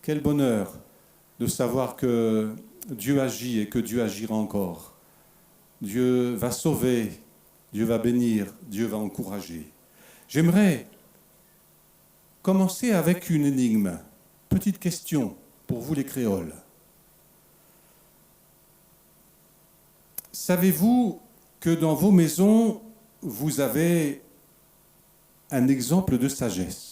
Quel bonheur de savoir que Dieu agit et que Dieu agira encore. Dieu va sauver, Dieu va bénir, Dieu va encourager. J'aimerais commencer avec une énigme. Petite question pour vous les créoles. Savez-vous que dans vos maisons, vous avez un exemple de sagesse ?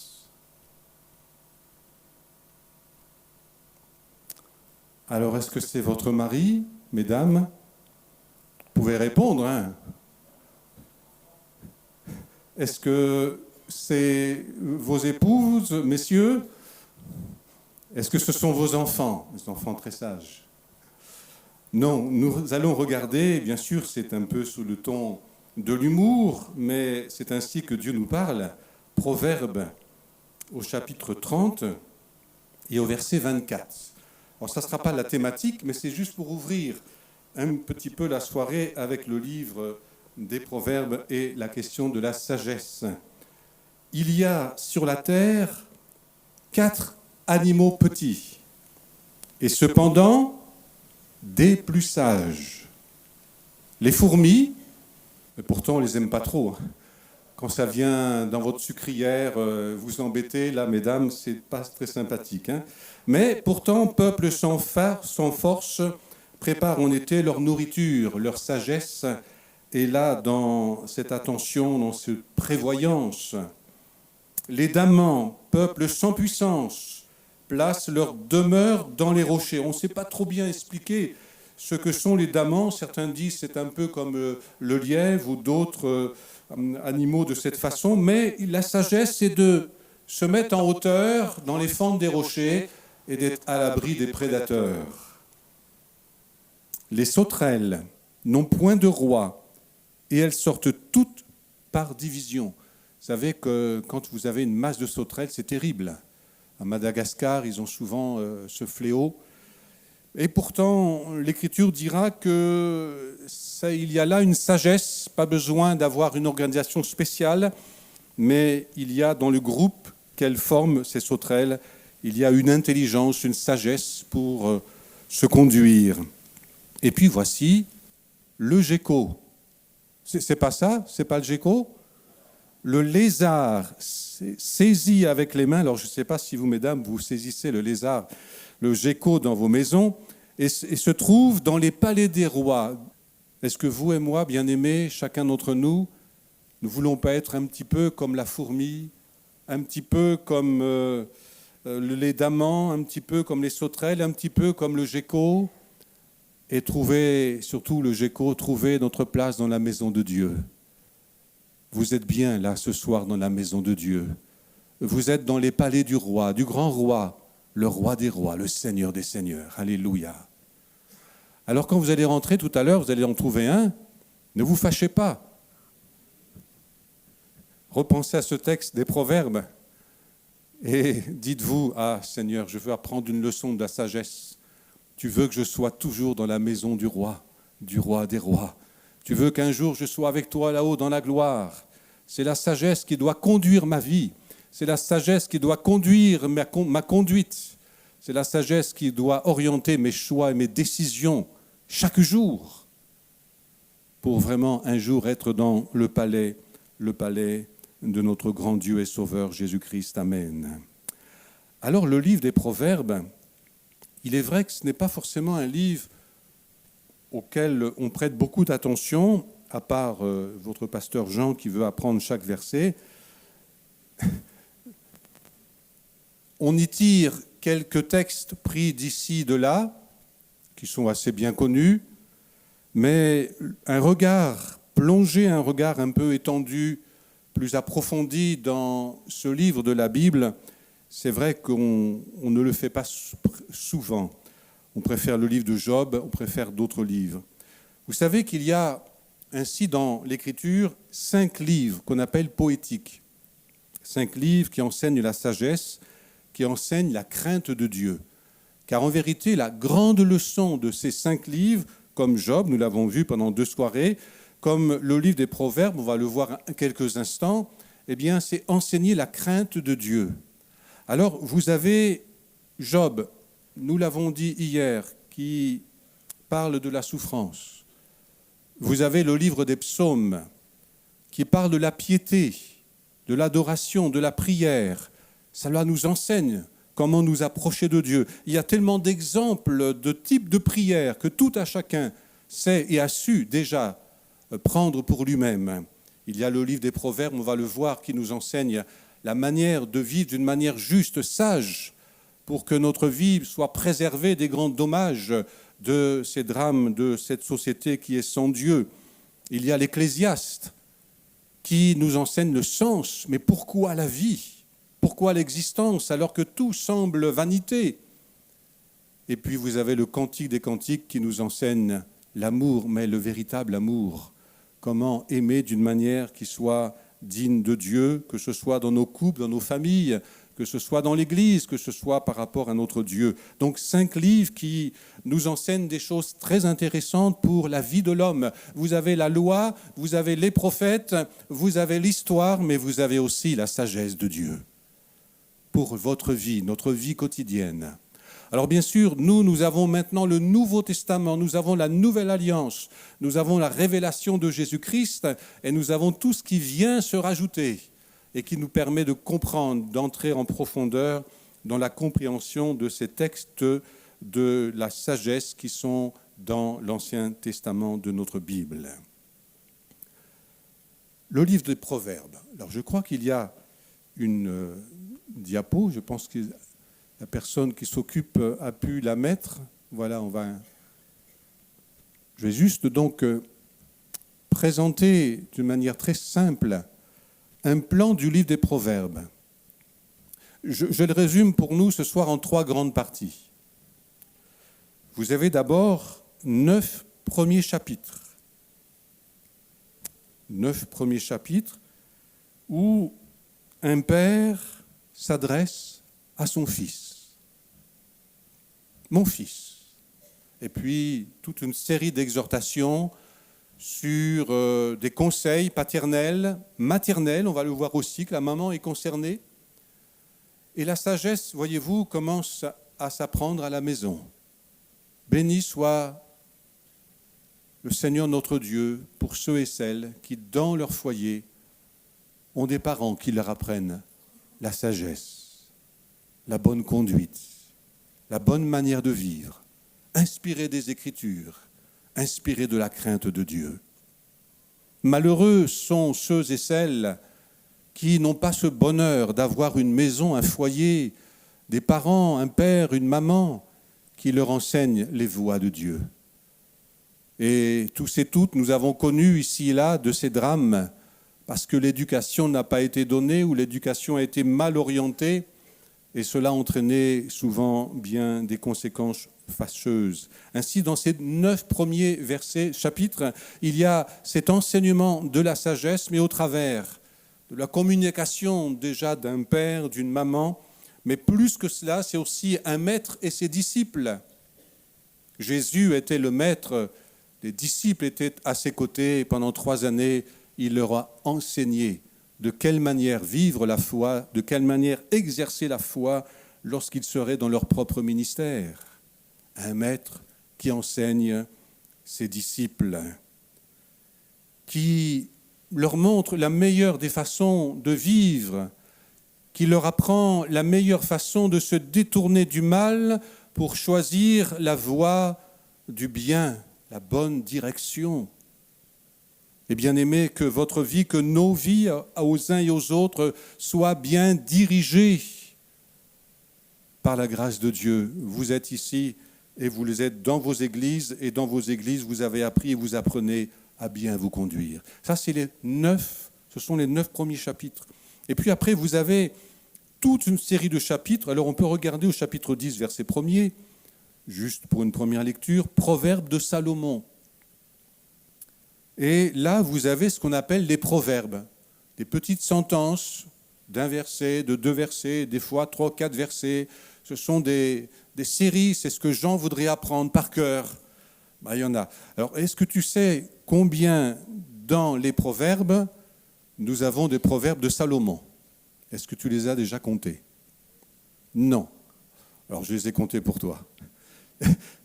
Alors, est-ce que c'est votre mari, mesdames ? Vous pouvez répondre, hein ? Est-ce que c'est vos épouses, messieurs ? Est-ce que ce sont vos enfants, des enfants très sages ? Non, nous allons regarder, bien sûr, c'est un peu sous le ton de l'humour, mais c'est ainsi que Dieu nous parle. Proverbe au chapitre 30 et au verset 24. Alors, ça ne sera pas la thématique, mais c'est juste pour ouvrir un petit peu la soirée avec le livre des Proverbes et la question de la sagesse. Il y a sur la terre 4 animaux petits, et cependant des plus sages. Les fourmis, mais pourtant on ne les aime pas trop. Quand ça vient dans votre sucrière, vous embêtez, là, mesdames, c'est pas très sympathique. Hein. Mais pourtant, peuple sans force, prépare en été leur nourriture, leur sagesse, est là dans cette attention, dans cette prévoyance. Les damans, peuple sans puissance, placent leur demeure dans les rochers. On ne sait pas trop bien expliquer ce que sont les damans. Certains disent c'est un peu comme le lièvre ou d'autres animaux de cette façon, mais la sagesse, c'est de se mettre en hauteur dans les fentes des rochers et d'être à l'abri des prédateurs. Les sauterelles n'ont point de roi et elles sortent toutes par division. Vous savez que quand vous avez une masse de sauterelles, c'est terrible. À Madagascar, ils ont souvent ce fléau. Et pourtant, l'Écriture dira que il y a là une sagesse, pas besoin d'avoir une organisation spéciale, mais il y a dans le groupe qu'elles forment, ces sauterelles, il y a une intelligence, une sagesse pour se conduire. Et puis voici le gecko. C'est pas ça ? C'est pas le gecko ? Le lézard saisi avec les mains. Alors je ne sais pas si vous, mesdames, vous saisissez le lézard, le gecko dans vos maisons, et se trouve dans les palais des rois. Est-ce que vous et moi, bien-aimés, chacun d'entre nous, ne voulons pas être un petit peu comme la fourmi, un petit peu comme les damans, un petit peu comme les sauterelles, un petit peu comme le gecko, et trouver, surtout le gecko, trouver notre place dans la maison de Dieu. Vous êtes bien là ce soir dans la maison de Dieu. Vous êtes dans les palais du roi, du grand roi, le roi des rois, le Seigneur des seigneurs. Alléluia. Alors quand vous allez rentrer tout à l'heure, vous allez en trouver un. Ne vous fâchez pas. Repensez à ce texte des Proverbes et dites-vous, ah Seigneur, je veux apprendre une leçon de la sagesse. Tu veux que je sois toujours dans la maison du roi des rois. Tu veux qu'un jour je sois avec toi là-haut dans la gloire. C'est la sagesse qui doit conduire ma vie. C'est la sagesse qui doit conduire ma conduite. C'est la sagesse qui doit orienter mes choix et mes décisions chaque jour pour vraiment un jour être dans le palais de notre grand Dieu et Sauveur Jésus-Christ. Amen. Alors le livre des Proverbes, il est vrai que ce n'est pas forcément un livre auquel on prête beaucoup d'attention, à part votre pasteur Jean qui veut apprendre chaque verset. On y tire quelques textes pris d'ici, de là, qui sont assez bien connus, mais un regard plongé, un regard un peu étendu, plus approfondi dans ce livre de la Bible, c'est vrai qu'on ne le fait pas souvent. On préfère le livre de Job, on préfère d'autres livres. Vous savez qu'il y a ainsi dans l'Écriture 5 livres qu'on appelle poétiques. 5 livres qui enseignent la sagesse, qui enseignent la crainte de Dieu. Car en vérité, la grande leçon de ces 5 livres, comme Job, nous l'avons vu pendant 2 soirées, comme le livre des Proverbes, on va le voir en quelques instants, eh bien, c'est enseigner la crainte de Dieu. Alors, vous avez Job, nous l'avons dit hier, qui parle de la souffrance. Vous avez le livre des psaumes qui parle de la piété, de l'adoration, de la prière. Cela nous enseigne comment nous approcher de Dieu. Il y a tellement d'exemples de types de prières que tout à chacun sait et a su déjà prendre pour lui-même. Il y a le livre des Proverbes, on va le voir, qui nous enseigne la manière de vivre d'une manière juste, sage, pour que notre vie soit préservée des grands dommages de ces drames, de cette société qui est sans Dieu. Il y a l'Ecclésiaste qui nous enseigne le sens, mais pourquoi la vie ? Pourquoi l'existence alors que tout semble vanité ? Et puis vous avez le Cantique des Cantiques qui nous enseigne l'amour, mais le véritable amour. Comment aimer d'une manière qui soit digne de Dieu, que ce soit dans nos couples, dans nos familles, que ce soit dans l'Église, que ce soit par rapport à notre Dieu. Donc 5 livres qui nous enseignent des choses très intéressantes pour la vie de l'homme. Vous avez la loi, vous avez les prophètes, vous avez l'histoire, mais vous avez aussi la sagesse de Dieu pour votre vie, notre vie quotidienne. Alors bien sûr, nous avons maintenant le Nouveau Testament, nous avons la Nouvelle Alliance, nous avons la révélation de Jésus-Christ et nous avons tout ce qui vient se rajouter et qui nous permet de comprendre, d'entrer en profondeur dans la compréhension de ces textes de la sagesse qui sont dans l'Ancien Testament de notre Bible. Le livre des Proverbes. Alors je crois qu'il y a une diapo, je pense que la personne qui s'occupe a pu la mettre. Voilà, je vais juste donc présenter d'une manière très simple un plan du livre des Proverbes. Je le résume pour nous ce soir en 3 grandes parties. Vous avez d'abord 9 premiers chapitres. 9 premiers chapitres où un père s'adresse à son fils. Mon fils. Et puis toute une série d'exhortations sur des conseils paternels, maternels. On va le voir aussi que la maman est concernée. Et la sagesse, voyez-vous, commence à s'apprendre à la maison. Béni soit le Seigneur notre Dieu pour ceux et celles qui, dans leur foyer, ont des parents qui leur apprennent la sagesse, la bonne conduite, la bonne manière de vivre, inspirés des Écritures, inspirés de la crainte de Dieu. Malheureux sont ceux et celles qui n'ont pas ce bonheur d'avoir une maison, un foyer, des parents, un père, une maman qui leur enseignent les voies de Dieu. Et tous et toutes, nous avons connu ici et là de ces drames parce que l'éducation n'a pas été donnée ou l'éducation a été mal orientée et cela a entraîné souvent bien des conséquences fâcheuses. Ainsi, dans ces 9 premiers versets, chapitres, il y a cet enseignement de la sagesse, mais au travers de la communication déjà d'un père, d'une maman, mais plus que cela, c'est aussi un maître et ses disciples. Jésus était le maître, les disciples étaient à ses côtés et pendant 3 années, il leur a enseigné de quelle manière vivre la foi, de quelle manière exercer la foi lorsqu'ils seraient dans leur propre ministère. Un maître qui enseigne ses disciples, qui leur montre la meilleure des façons de vivre, qui leur apprend la meilleure façon de se détourner du mal pour choisir la voie du bien, la bonne direction. Et bien aimé, que votre vie, que nos vies aux uns et aux autres soient bien dirigées par la grâce de Dieu. Vous êtes ici et vous êtes dans vos églises, et dans vos églises, vous avez appris et vous apprenez à bien vous conduire. Ça, ce sont les 9 premiers chapitres. Et puis après, vous avez toute une série de chapitres. Alors on peut regarder au chapitre 10, verset 1er, juste pour une première lecture, Proverbes de Salomon. Et là, vous avez ce qu'on appelle les proverbes, des petites sentences d'1 verset, de 2 versets, des fois 3, 4 versets. Ce sont des séries, c'est ce que Jean voudrait apprendre par cœur. Il y en a. Alors, est-ce que tu sais combien dans les proverbes, nous avons des proverbes de Salomon ? Est-ce que tu les as déjà comptés ? Non. Alors je les ai comptés pour toi.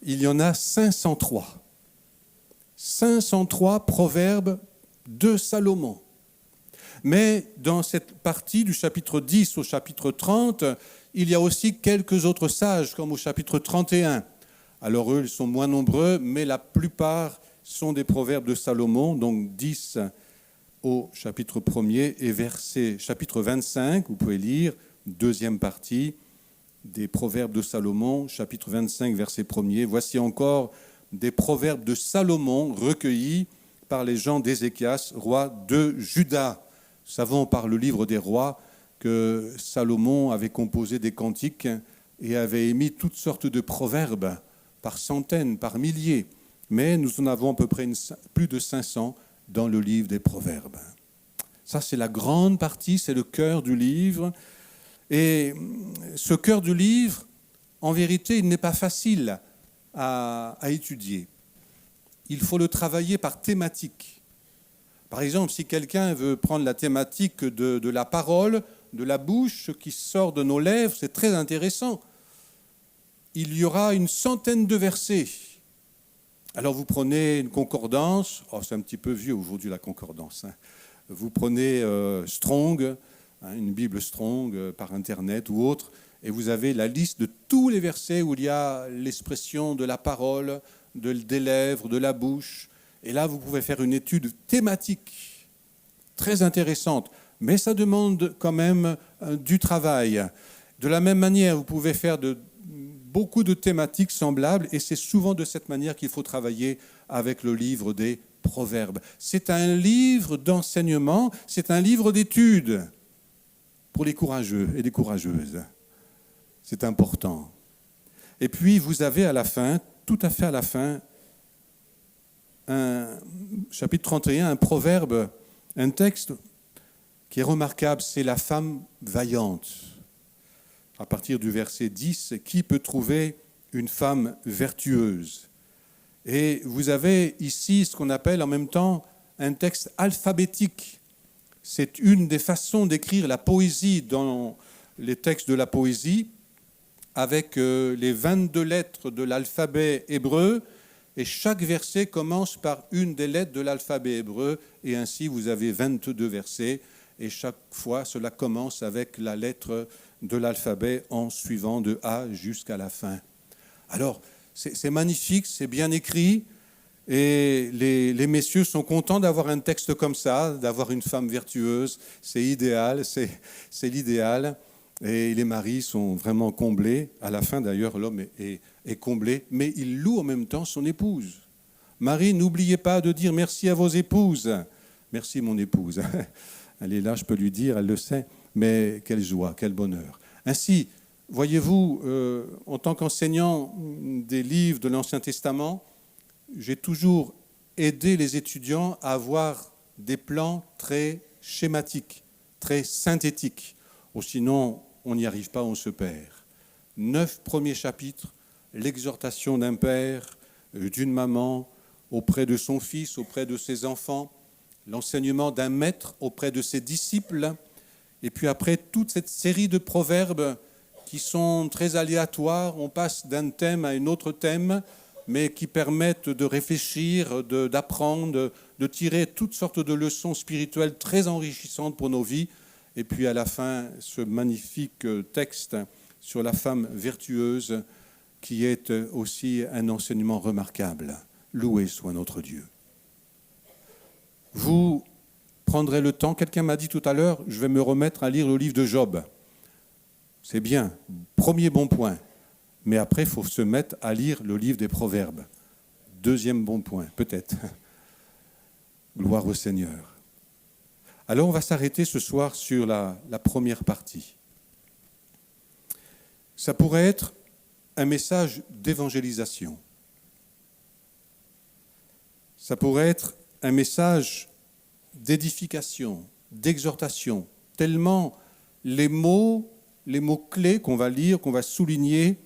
Il y en a 503. 503 proverbes de Salomon. Mais dans cette partie du chapitre 10 au chapitre 30, il y a aussi quelques autres sages, comme au chapitre 31. Alors eux, ils sont moins nombreux, mais la plupart sont des proverbes de Salomon, donc 10 au chapitre 1er et chapitre 25, vous pouvez lire, deuxième partie des proverbes de Salomon, chapitre 25, verset 1er. Voici encore des proverbes de Salomon recueillis par les gens d'Ézéchias, roi de Juda. Nous savons par le livre des rois que Salomon avait composé des cantiques et avait émis toutes sortes de proverbes par centaines, par milliers. Mais nous en avons à peu près plus de 500 dans le livre des proverbes. Ça, c'est la grande partie, c'est le cœur du livre. Et ce cœur du livre, en vérité, il n'est pas facile à étudier. Il faut le travailler par thématique. Par exemple, si quelqu'un veut prendre la thématique de la parole, de la bouche qui sort de nos lèvres, c'est très intéressant. Il y aura une centaine de versets. Alors vous prenez une concordance, c'est un petit peu vieux aujourd'hui la concordance. Vous prenez Strong, une Bible Strong par Internet ou autre, et vous avez la liste de tous les versets où il y a l'expression de la parole, des lèvres, de la bouche. Et là, vous pouvez faire une étude thématique très intéressante, mais ça demande quand même du travail. De la même manière, vous pouvez faire beaucoup de thématiques semblables, et c'est souvent de cette manière qu'il faut travailler avec le livre des Proverbes. C'est un livre d'enseignement, c'est un livre d'études pour les courageux et les courageuses. C'est important. Et puis, vous avez à la fin, tout à fait à la fin, un chapitre 31, un proverbe, un texte qui est remarquable, c'est la femme vaillante. À partir du verset 10, qui peut trouver une femme vertueuse? Et vous avez ici ce qu'on appelle en même temps un texte alphabétique. C'est une des façons d'écrire la poésie dans les textes de la poésie, avec les 22 lettres de l'alphabet hébreu, et chaque verset commence par une des lettres de l'alphabet hébreu, et ainsi vous avez 22 versets, et chaque fois cela commence avec la lettre de l'alphabet en suivant de A jusqu'à la fin. Alors, c'est magnifique, c'est bien écrit, et les messieurs sont contents d'avoir un texte comme ça, d'avoir une femme vertueuse, c'est idéal, c'est l'idéal. Et les maris sont vraiment comblés. À la fin, d'ailleurs, l'homme est comblé, mais il loue en même temps son épouse. Marie, n'oubliez pas de dire merci à vos épouses. Merci, mon épouse. Elle est là, je peux lui dire, elle le sait. Mais quelle joie, quel bonheur. Ainsi, voyez-vous, en tant qu'enseignant des livres de l'Ancien Testament, j'ai toujours aidé les étudiants à avoir des plans très schématiques, très synthétiques. Ou sinon, on n'y arrive pas, on se perd. 9 premiers chapitres, l'exhortation d'un père, d'une maman, auprès de son fils, auprès de ses enfants, l'enseignement d'un maître auprès de ses disciples, et puis après, toute cette série de proverbes qui sont très aléatoires, on passe d'un thème à un autre thème, mais qui permettent de réfléchir, d'apprendre, de tirer toutes sortes de leçons spirituelles très enrichissantes pour nos vies. Et puis à la fin, ce magnifique texte sur la femme vertueuse qui est aussi un enseignement remarquable. Loué soit notre Dieu. Vous prendrez le temps, quelqu'un m'a dit tout à l'heure, je vais me remettre à lire le livre de Job. C'est bien, premier bon point. Mais après, il faut se mettre à lire le livre des Proverbes. Deuxième bon point, peut-être. Gloire au Seigneur. Alors on va s'arrêter ce soir sur la première partie. Ça pourrait être un message d'évangélisation. Ça pourrait être un message d'édification, d'exhortation. Tellement les mots-clés qu'on va lire, qu'on va souligner,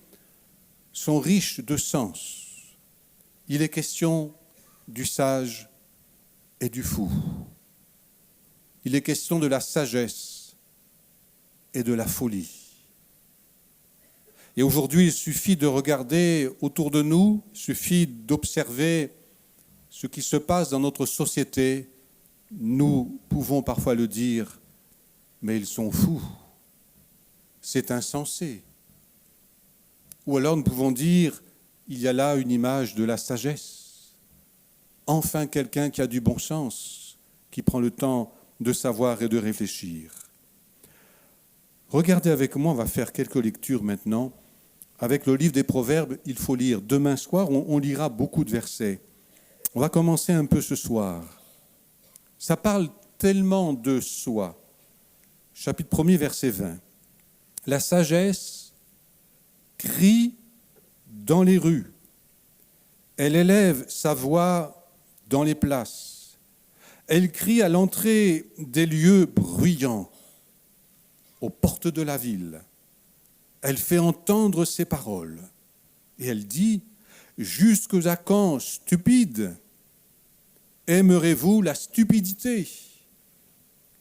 sont riches de sens. Il est question du sage et du fou. Il est question de la sagesse et de la folie. Et aujourd'hui, il suffit de regarder autour de nous, il suffit d'observer ce qui se passe dans notre société. Nous pouvons parfois le dire, mais ils sont fous, c'est insensé. Ou alors nous pouvons dire, il y a là une image de la sagesse. Enfin quelqu'un qui a du bon sens, qui prend le temps de savoir et de réfléchir. Regardez avec moi, on va faire quelques lectures maintenant. Avec le livre des Proverbes, il faut lire. Demain soir, on lira beaucoup de versets. On va commencer un peu ce soir. Ça parle tellement de soi. Chapitre 1er, verset 20. La sagesse crie dans les rues. Elle élève sa voix dans les places. Elle crie à l'entrée des lieux bruyants, aux portes de la ville. Elle fait entendre ses paroles. Et elle dit, « Jusque à quand, stupide, aimerez-vous la stupidité ?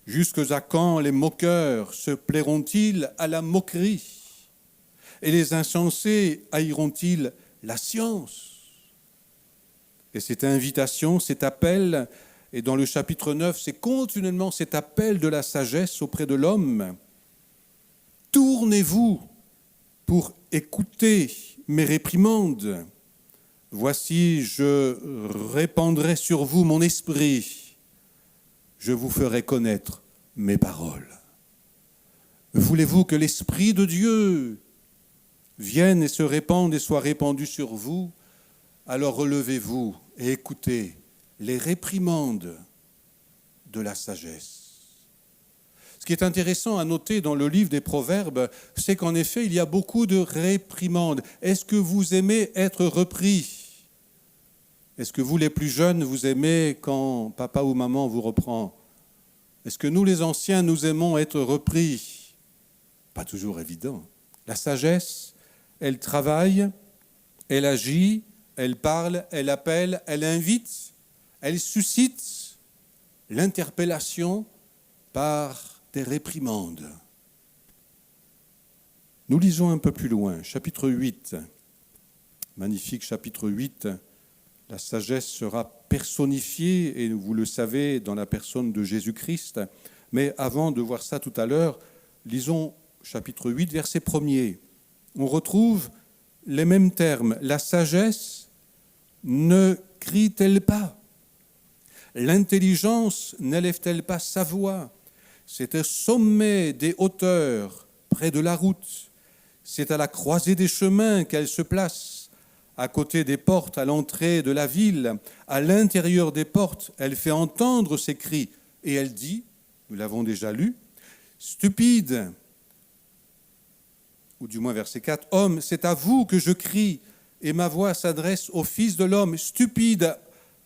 Jusque à quand les moqueurs se plairont-ils à la moquerie ? Et les insensés haïront-ils la science ?» Et cette invitation, cet appel, et dans le chapitre 9, c'est continuellement cet appel de la sagesse auprès de l'homme. Tournez-vous pour écouter mes réprimandes. Voici, je répandrai sur vous mon esprit. Je vous ferai connaître mes paroles. Voulez-vous que l'Esprit de Dieu vienne et se répande et soit répandu sur vous? Alors relevez-vous et écoutez les réprimandes de la sagesse. Ce qui est intéressant à noter dans le livre des Proverbes, c'est qu'en effet, il y a beaucoup de réprimandes. Est-ce que vous aimez être repris ? Est-ce que vous, les plus jeunes, vous aimez quand papa ou maman vous reprend ? Est-ce que nous, les anciens, nous aimons être repris ? Pas toujours évident. La sagesse, elle travaille, elle agit, elle parle, elle appelle, elle invite, elle suscite l'interpellation par des réprimandes. Nous lisons un peu plus loin, chapitre 8. Magnifique chapitre 8. La sagesse sera personnifiée, et vous le savez, dans la personne de Jésus-Christ. Mais avant de voir ça tout à l'heure, lisons chapitre 8, verset 1er. On retrouve les mêmes termes. La sagesse ne crie-t-elle pas ? L'intelligence n'élève-t-elle pas sa voix ? C'est au sommet des hauteurs, près de la route. C'est à la croisée des chemins qu'elle se place, à côté des portes, à l'entrée de la ville. À l'intérieur des portes, elle fait entendre ses cris. Et elle dit, nous l'avons déjà lu, « Stupide !» Ou du moins verset 4, « Homme, c'est à vous que je crie, et ma voix s'adresse au Fils de l'homme. Stupide,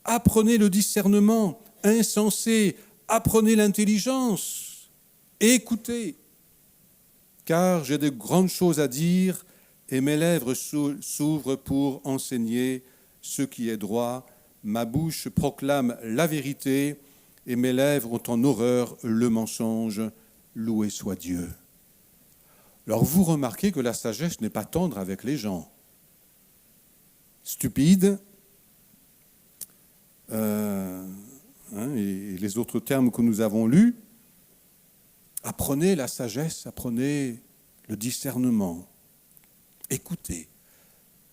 apprenez le discernement. Insensé, apprenez l'intelligence. Écoutez, car j'ai de grandes choses à dire, et mes lèvres s'ouvrent pour enseigner ce qui est droit. Ma bouche proclame la vérité, et mes lèvres ont en horreur le mensonge. Loué soit Dieu. » Alors vous remarquez que la sagesse n'est pas tendre avec les gens. Stupide, et les autres termes que nous avons lus, apprenez la sagesse, apprenez le discernement. Écoutez,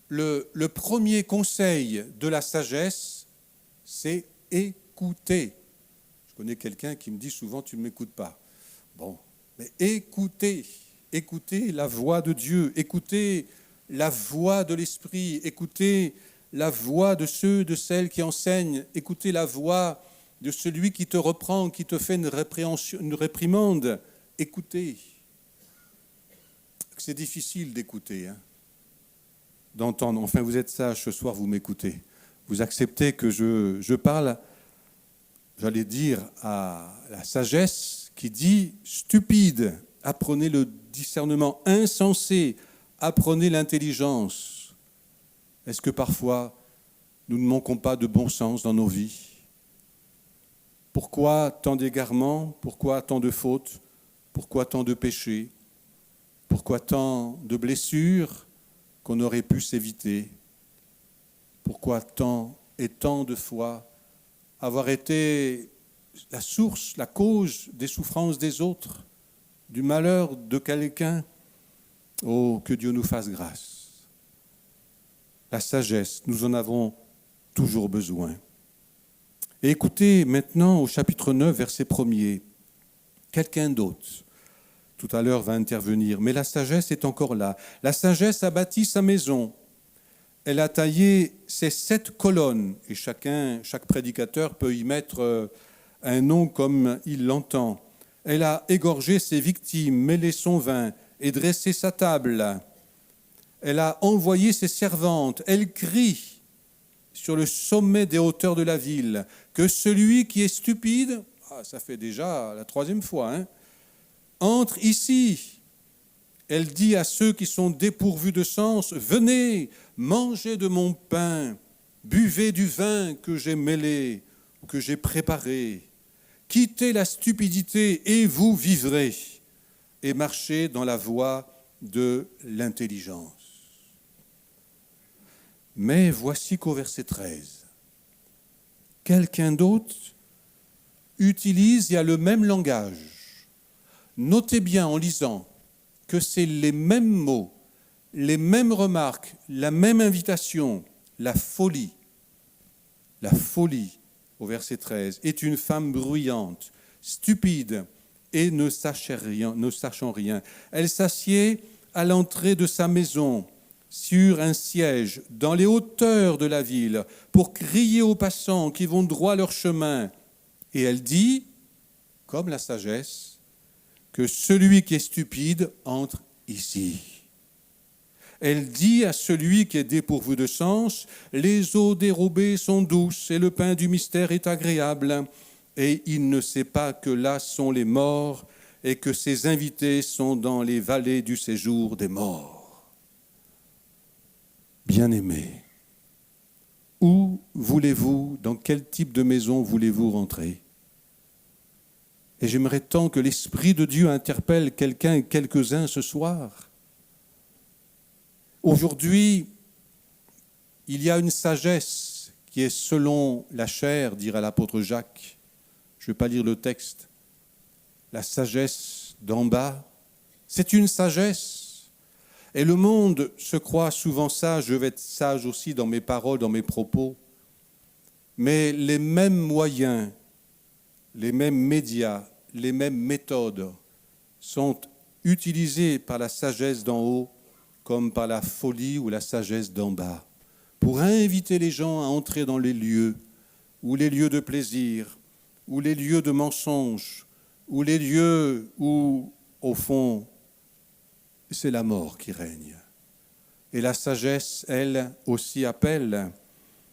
le premier conseil de la sagesse, c'est écouter. Je connais quelqu'un qui me dit souvent, tu ne m'écoutes pas. Bon, mais écoutez la voix de Dieu, écoutez la voix de l'Esprit, écoutez la voix de ceux, de celles qui enseignent, écoutez la voix de celui qui te reprend, qui te fait une réprimande. Écoutez. C'est difficile d'écouter, d'entendre. Enfin, vous êtes sage ce soir, vous m'écoutez. Vous acceptez que je parle, j'allais dire, à la sagesse qui dit « stupide ». Apprenez le discernement. Insensé, apprenez l'intelligence. Est-ce que parfois, nous ne manquons pas de bon sens dans nos vies ? Pourquoi tant d'égarements ? Pourquoi tant de fautes ? Pourquoi tant de péchés ? Pourquoi tant de blessures qu'on aurait pu s'éviter? Pourquoi tant et tant de fois avoir été la source, la cause des souffrances des autres, du malheur de quelqu'un? Oh, que Dieu nous fasse grâce. La sagesse, nous en avons toujours besoin. Et écoutez maintenant au chapitre 9, verset 1er. Quelqu'un d'autre, tout à l'heure, va intervenir, mais la sagesse est encore là. La sagesse a bâti sa maison. Elle a taillé ses 7 colonnes, et chaque prédicateur peut y mettre un nom comme il l'entend. Elle a égorgé ses victimes, mêlé son vin et dressé sa table. Elle a envoyé ses servantes. Elle crie sur le sommet des hauteurs de la ville que celui qui est stupide, ça fait déjà la 3e fois, entre ici. Elle dit à ceux qui sont dépourvus de sens, venez, mangez de mon pain, buvez du vin que j'ai mêlé, que j'ai préparé. Quittez la stupidité et vous vivrez, et marchez dans la voie de l'intelligence. Mais voici qu'au verset 13, quelqu'un d'autre utilise, il y a le même langage. Notez bien en lisant que c'est les mêmes mots, les mêmes remarques, la même invitation. La folie, au verset 13, est une femme bruyante, stupide et ne sachant rien. Elle s'assied à l'entrée de sa maison, sur un siège, dans les hauteurs de la ville, pour crier aux passants qui vont droit leur chemin. Et elle dit, comme la sagesse, que celui qui est stupide entre ici. Elle dit à celui qui est dépourvu de sens, les eaux dérobées sont douces et le pain du mystère est agréable. Et il ne sait pas que là sont les morts et que ses invités sont dans les vallées du séjour des morts. Bien-aimés, où voulez-vous, dans quel type de maison voulez-vous rentrer? Et j'aimerais tant que l'Esprit de Dieu interpelle quelqu'un et quelques-uns ce soir. Aujourd'hui, il y a une sagesse qui est selon la chair, dira l'apôtre Jacques. Je ne vais pas lire le texte. La sagesse d'en bas, c'est une sagesse. Et le monde se croit souvent sage, je vais être sage aussi dans mes paroles, dans mes propos. Mais les mêmes moyens, les mêmes médias, les mêmes méthodes sont utilisés par la sagesse d'en haut comme par la folie ou la sagesse d'en bas, pour inviter les gens à entrer dans les lieux, ou les lieux de plaisir, ou les lieux de mensonges, ou les lieux où, au fond, c'est la mort qui règne. Et la sagesse, elle aussi appelle.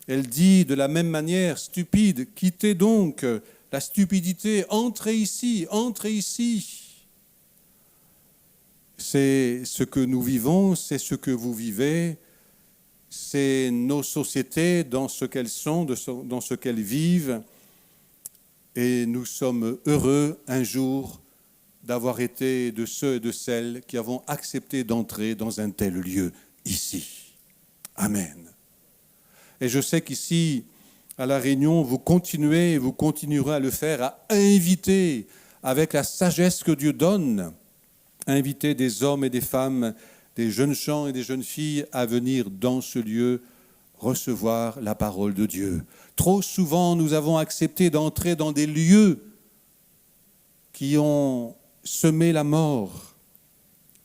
Elle dit de la même manière, stupide, quittez donc la stupidité, entrez ici, entrez ici. C'est ce que nous vivons, c'est ce que vous vivez, c'est nos sociétés dans ce qu'elles sont, dans ce qu'elles vivent. Et nous sommes heureux un jour d'avoir été de ceux et de celles qui avons accepté d'entrer dans un tel lieu ici. Amen. Et je sais qu'ici, à La Réunion, vous continuez et vous continuerez à le faire, à inviter avec la sagesse que Dieu donne, inviter des hommes et des femmes, des jeunes gens et des jeunes filles à venir dans ce lieu recevoir la parole de Dieu. Trop souvent, nous avons accepté d'entrer dans des lieux qui ont semé la mort,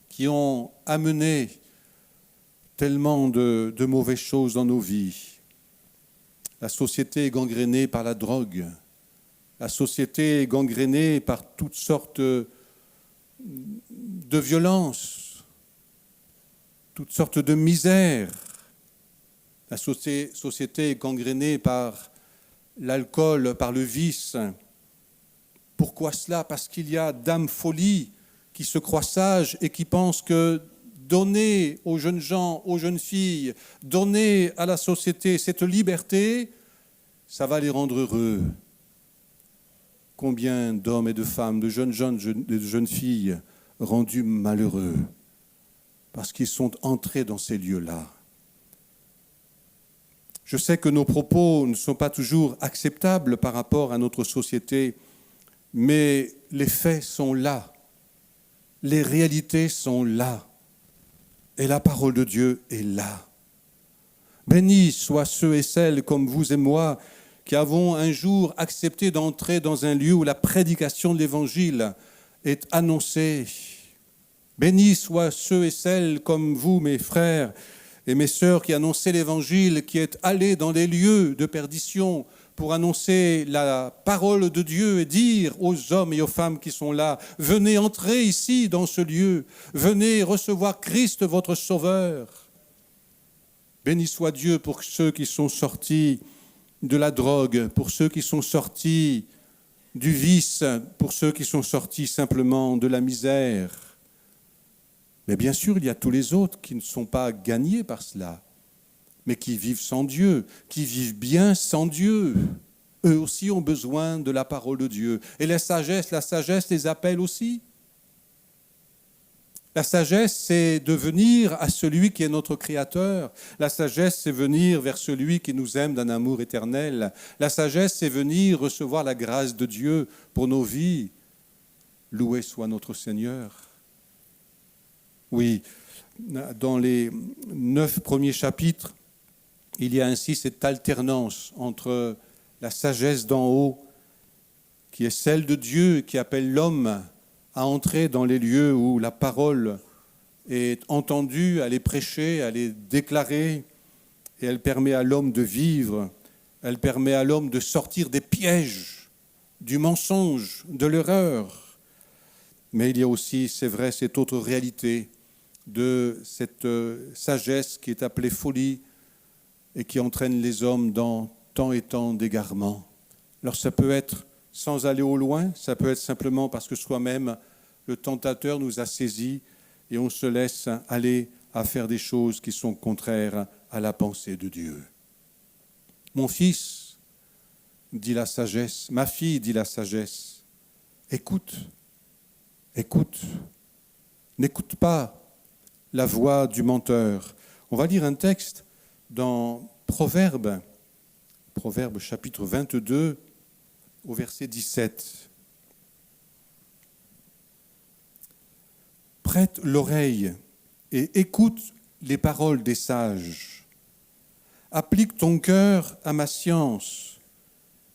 qui ont amené tellement de mauvaises choses dans nos vies. La société est gangrénée par la drogue. La société est gangrénée par toutes sortes de violences, toutes sortes de misères. La société est gangrénée par l'alcool, par le vice. Pourquoi cela? Parce qu'il y a d'âmes folies qui se croient sages et qui pensent que donner aux jeunes gens, aux jeunes filles, donner à la société cette liberté, ça va les rendre heureux. Combien d'hommes et de femmes, de jeunes filles rendus malheureux parce qu'ils sont entrés dans ces lieux-là. Je sais que nos propos ne sont pas toujours acceptables par rapport à notre société, mais les faits sont là, les réalités sont là, et la parole de Dieu est là. Bénis soient ceux et celles comme vous et moi qui avons un jour accepté d'entrer dans un lieu où la prédication de l'Évangile est annoncée. Bénis soient ceux et celles comme vous, mes frères et mes sœurs, qui annonçaient l'Évangile, qui est allés dans les lieux de perdition pour annoncer la parole de Dieu et dire aux hommes et aux femmes qui sont là, venez entrer ici dans ce lieu, venez recevoir Christ votre Sauveur. Béni soit Dieu pour ceux qui sont sortis de la drogue, pour ceux qui sont sortis du vice, pour ceux qui sont sortis simplement de la misère. Mais bien sûr, il y a tous les autres qui ne sont pas gagnés par cela, mais qui vivent sans Dieu, qui vivent bien sans Dieu. Eux aussi ont besoin de la parole de Dieu. Et la sagesse les appelle aussi. La sagesse, c'est de venir à celui qui est notre Créateur. La sagesse, c'est venir vers celui qui nous aime d'un amour éternel. La sagesse, c'est venir recevoir la grâce de Dieu pour nos vies. Loué soit notre Seigneur. Oui, dans les 9 premiers chapitres, il y a ainsi cette alternance entre la sagesse d'en haut, qui est celle de Dieu, qui appelle l'homme à entrer dans les lieux où la parole est entendue, à les prêcher, à les déclarer, et elle permet à l'homme de vivre, elle permet à l'homme de sortir des pièges, du mensonge, de l'erreur. Mais il y a aussi, c'est vrai, cette autre réalité de cette sagesse qui est appelée folie et qui entraîne les hommes dans tant et tant d'égarements. Alors ça peut être sans aller au loin, ça peut être simplement parce que soi-même, le tentateur nous a saisis et on se laisse aller à faire des choses qui sont contraires à la pensée de Dieu. Mon fils, dit la sagesse, ma fille, dit la sagesse, écoute, n'écoute pas la voix du menteur. On va lire un texte dans Proverbes chapitre 22, au verset 17. Prête l'oreille et écoute les paroles des sages. Applique ton cœur à ma science,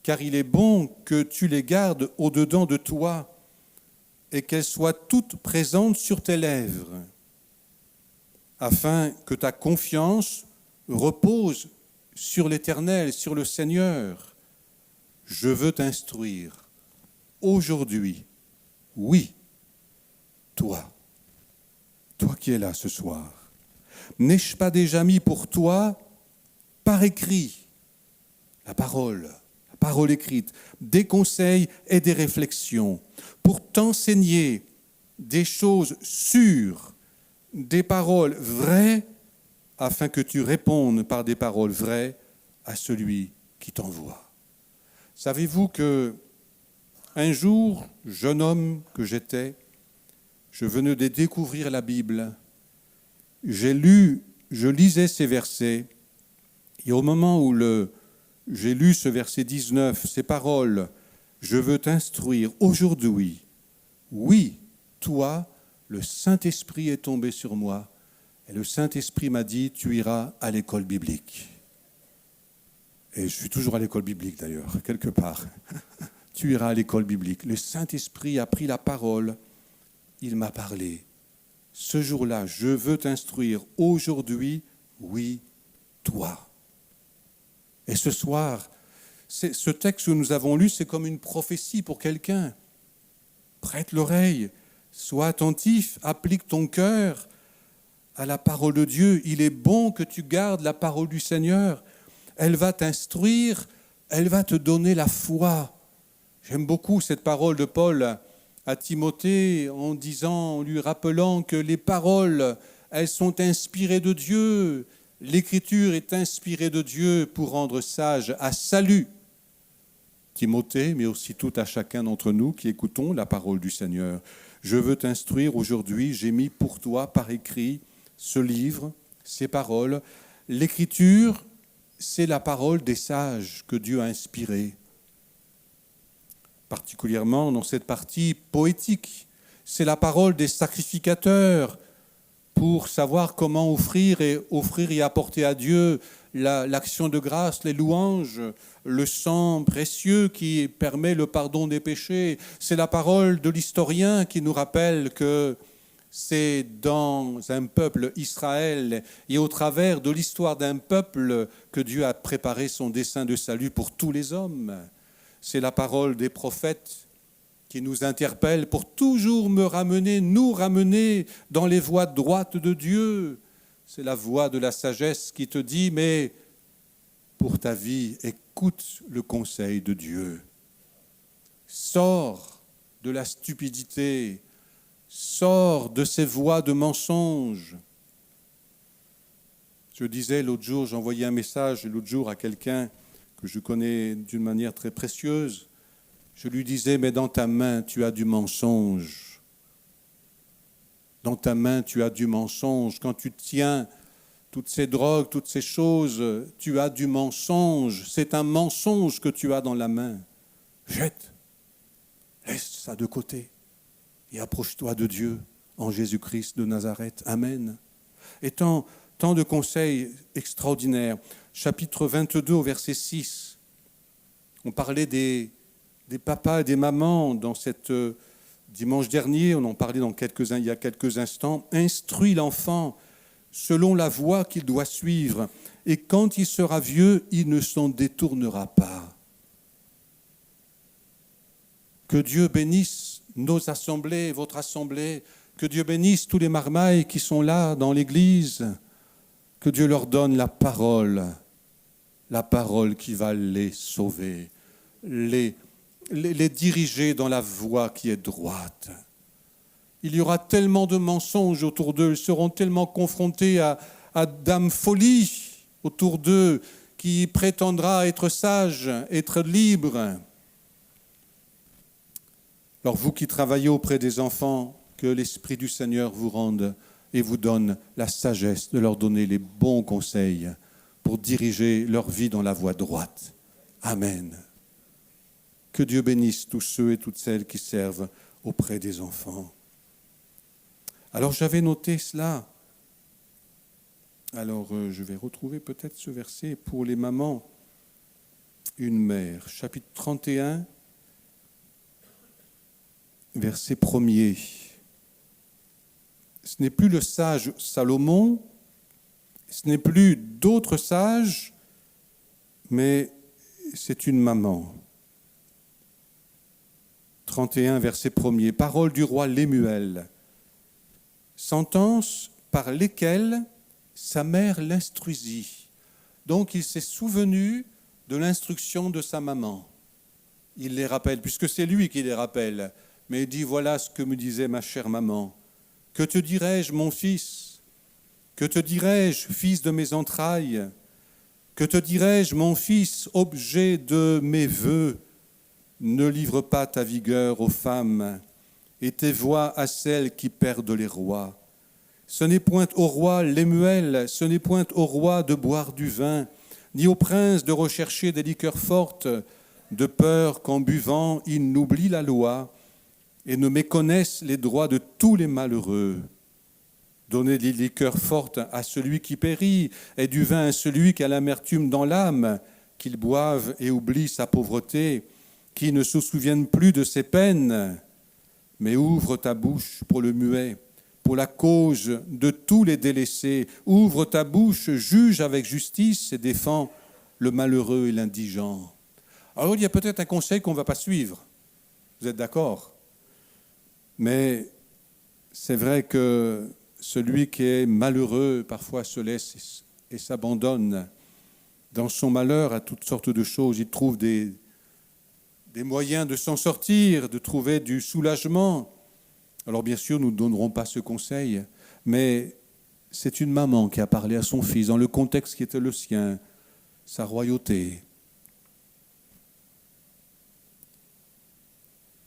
car il est bon que tu les gardes au-dedans de toi et qu'elles soient toutes présentes sur tes lèvres, afin que ta confiance repose sur l'Éternel, sur le Seigneur. Je veux t'instruire aujourd'hui, oui, toi qui es là ce soir. N'ai-je pas déjà mis pour toi, par écrit, la parole écrite, des conseils et des réflexions, pour t'enseigner des choses sûres, des paroles vraies, afin que tu répondes par des paroles vraies à celui qui t'envoie. Savez-vous que un jour, jeune homme que j'étais, je venais de découvrir la Bible, je lisais ces versets, et au moment où j'ai lu ce verset 19, ces paroles, je veux t'instruire aujourd'hui, oui, toi, le Saint-Esprit est tombé sur moi, et le Saint-Esprit m'a dit, tu iras à l'école biblique. Et je suis toujours à l'école biblique d'ailleurs, quelque part. Tu iras à l'école biblique. Le Saint-Esprit a pris la parole, il m'a parlé. Ce jour-là, je veux t'instruire. Aujourd'hui, oui, toi. Et ce soir, ce texte que nous avons lu, c'est comme une prophétie pour quelqu'un. Prête l'oreille, sois attentif, applique ton cœur à la parole de Dieu. Il est bon que tu gardes la parole du Seigneur. Elle va t'instruire, elle va te donner la foi. J'aime beaucoup cette parole de Paul à Timothée en lui rappelant que les paroles, elles sont inspirées de Dieu. L'Écriture est inspirée de Dieu pour rendre sage à salut. Timothée, mais aussi tout à chacun d'entre nous qui écoutons la parole du Seigneur. Je veux t'instruire aujourd'hui, j'ai mis pour toi par écrit ce livre, ces paroles. L'Écriture, c'est la parole des sages que Dieu a inspirée, particulièrement dans cette partie poétique. C'est la parole des sacrificateurs pour savoir comment offrir et apporter à Dieu l'action de grâce, les louanges, le sang précieux qui permet le pardon des péchés. C'est la parole de l'historien qui nous rappelle que c'est dans un peuple Israël et au travers de l'histoire d'un peuple que Dieu a préparé son dessein de salut pour tous les hommes. C'est la parole des prophètes qui nous interpelle pour toujours nous ramener dans les voies droites de Dieu. C'est la voix de la sagesse qui te dit, mais pour ta vie, écoute le conseil de Dieu. Sors de la stupidité, sors de ces voies de mensonges. Je disais l'autre jour, j'envoyais un message l'autre jour à quelqu'un que je connais d'une manière très précieuse. Je lui disais, mais dans ta main, tu as du mensonge. Dans ta main, tu as du mensonge. Quand tu tiens toutes ces drogues, toutes ces choses, tu as du mensonge. C'est un mensonge que tu as dans la main. Jette. Laisse ça de côté. Et approche-toi de Dieu en Jésus-Christ de Nazareth. Amen. Et tant de conseils extraordinaires. Chapitre 22 au verset 6. On parlait des papas et des mamans dans cette dimanche dernier, on en parlait il y a quelques instants. Instruis l'enfant selon la voie qu'il doit suivre, et quand il sera vieux, il ne s'en détournera pas. Que Dieu bénisse nos assemblées, votre assemblée, que Dieu bénisse tous les marmailles qui sont là dans l'Église, que Dieu leur donne la parole qui va les sauver, les diriger dans la voie qui est droite. Il y aura tellement de mensonges autour d'eux, ils seront tellement confrontés à d'âmes folies autour d'eux qui prétendra être sage, être libre. Alors vous qui travaillez auprès des enfants, que l'Esprit du Seigneur vous rende et vous donne la sagesse de leur donner les bons conseils pour diriger leur vie dans la voie droite. Amen. Que Dieu bénisse tous ceux et toutes celles qui servent auprès des enfants. Alors j'avais noté cela. Alors je vais retrouver peut-être ce verset pour les mamans. Une mère, chapitre 31, verset 1er. Ce n'est plus le sage Salomon, ce n'est plus d'autres sages, mais c'est une maman. 31, verset 1er. Parole du roi Lémuel. Sentence par lesquelles sa mère l'instruisit. Donc il s'est souvenu de l'instruction de sa maman. Il les rappelle, puisque c'est lui qui les rappelle. Mais il dit, voilà ce que me disait ma chère maman. Que te dirais-je, mon fils ? Que te dirais-je, fils de mes entrailles ? Que te dirais-je, mon fils, objet de mes vœux ? Ne livre pas ta vigueur aux femmes et tes voix à celles qui perdent les rois. Ce n'est point au roi Lémuel, ce n'est point au roi de boire du vin, ni au prince de rechercher des liqueurs fortes, de peur qu'en buvant, il n'oublie la loi et ne méconnaisse les droits de tous les malheureux. Donnez des liqueurs fortes à celui qui périt, et du vin à celui qui a l'amertume dans l'âme, qu'il boive et oublie sa pauvreté, qui ne se souvienne plus de ses peines, mais ouvre ta bouche pour le muet, pour la cause de tous les délaissés. Ouvre ta bouche, juge avec justice et défends le malheureux et l'indigent. Alors il y a peut-être un conseil qu'on ne va pas suivre. Vous êtes d'accord ? Mais c'est vrai que celui qui est malheureux parfois se laisse et s'abandonne dans son malheur à toutes sortes de choses. Il trouve des moyens de s'en sortir, de trouver du soulagement. Alors bien sûr, nous ne donnerons pas ce conseil, mais c'est une maman qui a parlé à son fils dans le contexte qui était le sien, sa royauté.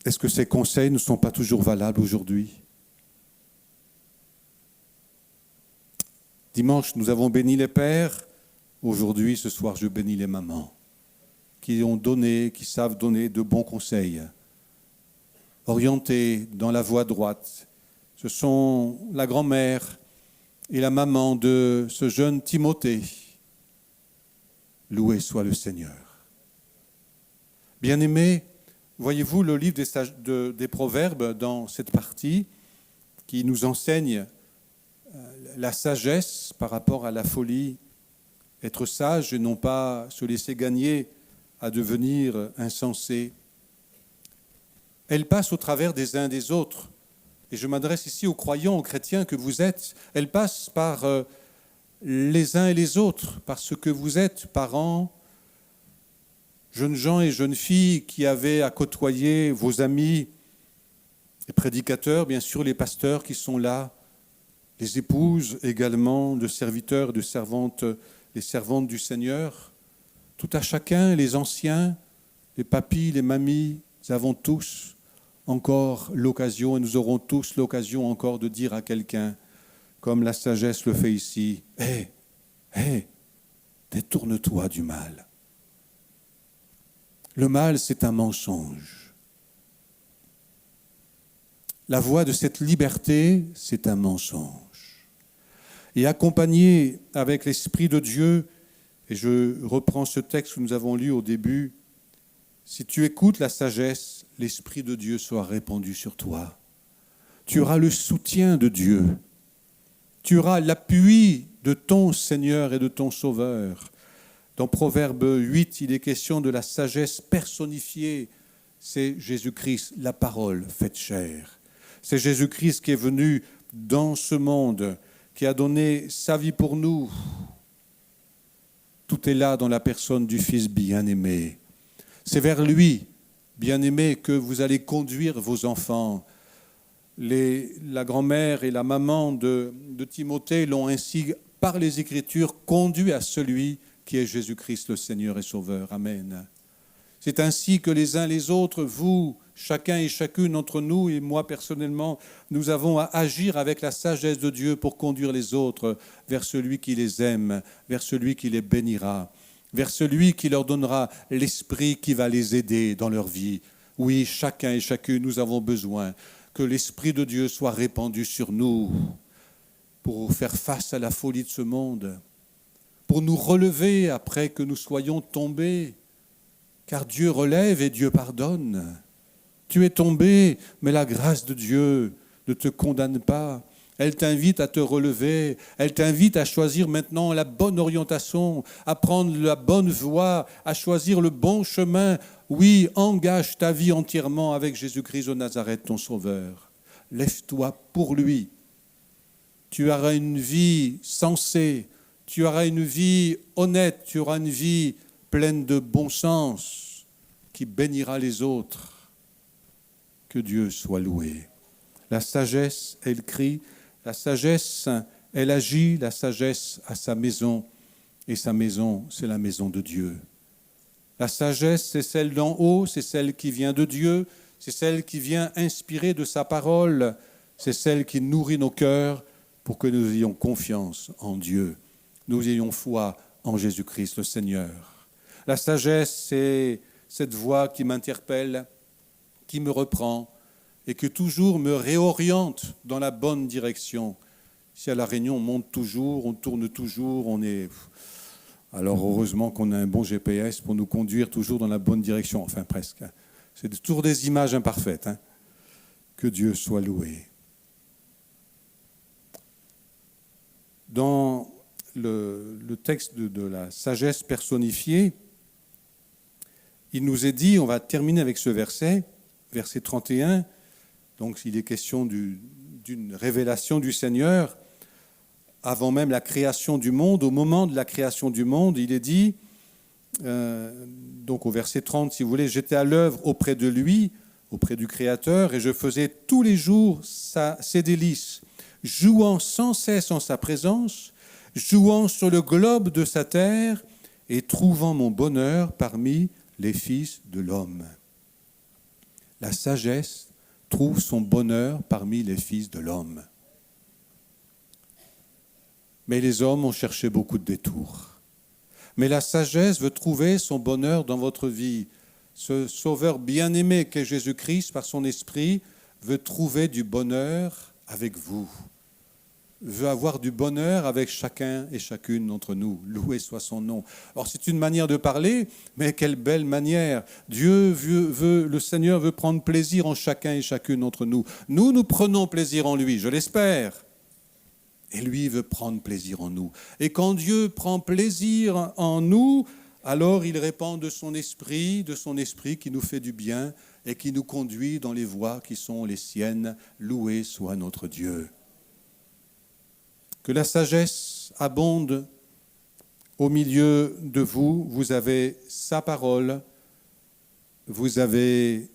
Est-ce que ces conseils ne sont pas toujours valables aujourd'hui ? Dimanche, nous avons béni les pères. Aujourd'hui, ce soir, je bénis les mamans qui ont donné, qui savent donner de bons conseils, orientés dans la voie droite. Ce sont la grand-mère et la maman de ce jeune Timothée. Loué soit le Seigneur. Bien-aimés, voyez-vous le livre des Proverbes dans cette partie qui nous enseigne la sagesse par rapport à la folie, être sage et non pas se laisser gagner à devenir insensé. Elle passe au travers des uns des autres. Et je m'adresse ici aux croyants, aux chrétiens que vous êtes. Elle passe par les uns et les autres, parce que vous êtes parents, jeunes gens et jeunes filles qui avaient à côtoyer vos amis, les prédicateurs, bien sûr, les pasteurs qui sont là, les épouses également de serviteurs et de servantes, les servantes du Seigneur. Tout à chacun, les anciens, les papis, les mamies, nous avons tous encore l'occasion, et nous aurons tous l'occasion encore de dire à quelqu'un, comme la sagesse le fait ici, « Hé, détourne-toi du mal. » Le mal, c'est un mensonge. La voie de cette liberté, c'est un mensonge. Et accompagné avec l'Esprit de Dieu, et je reprends ce texte que nous avons lu au début, si tu écoutes la sagesse, l'Esprit de Dieu sera répandu sur toi. Tu auras le soutien de Dieu. Tu auras l'appui de ton Seigneur et de ton Sauveur. Dans Proverbe 8, il est question de la sagesse personnifiée. C'est Jésus-Christ, la parole faite chair. C'est Jésus-Christ qui est venu dans ce monde, qui a donné sa vie pour nous. Tout est là dans la personne du Fils bien-aimé. C'est vers lui, bien-aimé, que vous allez conduire vos enfants. La grand-mère et la maman de Timothée l'ont ainsi, par les Écritures, conduit à celui qui est Jésus-Christ, le Seigneur et Sauveur. Amen. C'est ainsi que les uns les autres, vous, chacun et chacune d'entre nous, et moi personnellement, nous avons à agir avec la sagesse de Dieu pour conduire les autres vers celui qui les aime, vers celui qui les bénira, vers celui qui leur donnera l'esprit qui va les aider dans leur vie. Oui, chacun et chacune, nous avons besoin que l'Esprit de Dieu soit répandu sur nous pour faire face à la folie de ce monde, pour nous relever après que nous soyons tombés, car Dieu relève et Dieu pardonne. Tu es tombé, mais la grâce de Dieu ne te condamne pas. Elle t'invite à te relever, elle t'invite à choisir maintenant la bonne orientation, à prendre la bonne voie, à choisir le bon chemin. Oui, engage ta vie entièrement avec Jésus-Christ de Nazareth, ton Sauveur. Lève-toi pour lui. Tu auras une vie sensée, tu auras une vie honnête, tu auras une vie pleine de bon sens, qui bénira les autres. Que Dieu soit loué. La sagesse, elle crie, la sagesse, elle agit, la sagesse a sa maison, et sa maison, c'est la maison de Dieu. La sagesse, c'est celle d'en haut, c'est celle qui vient de Dieu, c'est celle qui vient inspirer de sa parole, c'est celle qui nourrit nos cœurs pour que nous ayons confiance en Dieu, nous ayons foi en Jésus-Christ le Seigneur. La sagesse, c'est cette voix qui m'interpelle, qui me reprend et qui toujours me réoriente dans la bonne direction. Si à La Réunion, on monte toujours, on tourne toujours, on est... Alors heureusement qu'on a un bon GPS pour nous conduire toujours dans la bonne direction, enfin presque. C'est toujours des images imparfaites. Hein. Que Dieu soit loué. Dans le texte de la sagesse personnifiée, il nous est dit, on va terminer avec ce verset 31, donc il est question d'une révélation du Seigneur, avant même la création du monde, au moment de la création du monde, il est dit, donc au verset 30, si vous voulez, « J'étais à l'œuvre auprès de lui, auprès du Créateur, et je faisais tous les jours ses délices, jouant sans cesse en sa présence, jouant sur le globe de sa terre, et trouvant mon bonheur parmi les fils de l'homme. » La sagesse trouve son bonheur parmi les fils de l'homme. Mais les hommes ont cherché beaucoup de détours. Mais la sagesse veut trouver son bonheur dans votre vie. Ce Sauveur bien-aimé qu'est Jésus-Christ, par son esprit, veut trouver du bonheur avec vous. Veut avoir du bonheur avec chacun et chacune d'entre nous. Loué soit son nom. Or, c'est une manière de parler, mais quelle belle manière. Le Seigneur veut prendre plaisir en chacun et chacune d'entre nous. Nous prenons plaisir en lui, je l'espère. Et lui veut prendre plaisir en nous. Et quand Dieu prend plaisir en nous, alors il répand de son esprit qui nous fait du bien et qui nous conduit dans les voies qui sont les siennes. Loué soit notre Dieu. Que la sagesse abonde au milieu de vous. Vous avez sa parole, vous avez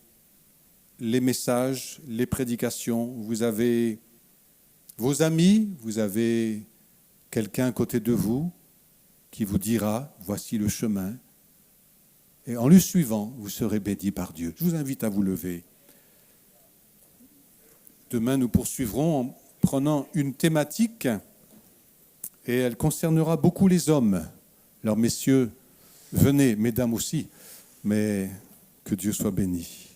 les messages, les prédications, vous avez vos amis, vous avez quelqu'un à côté de vous qui vous dira « Voici le chemin ». Et en le suivant, vous serez bénis par Dieu. Je vous invite à vous lever. Demain, nous poursuivrons en prenant une thématique et elle concernera beaucoup les hommes. Alors, messieurs, venez, mesdames aussi, mais que Dieu soit béni.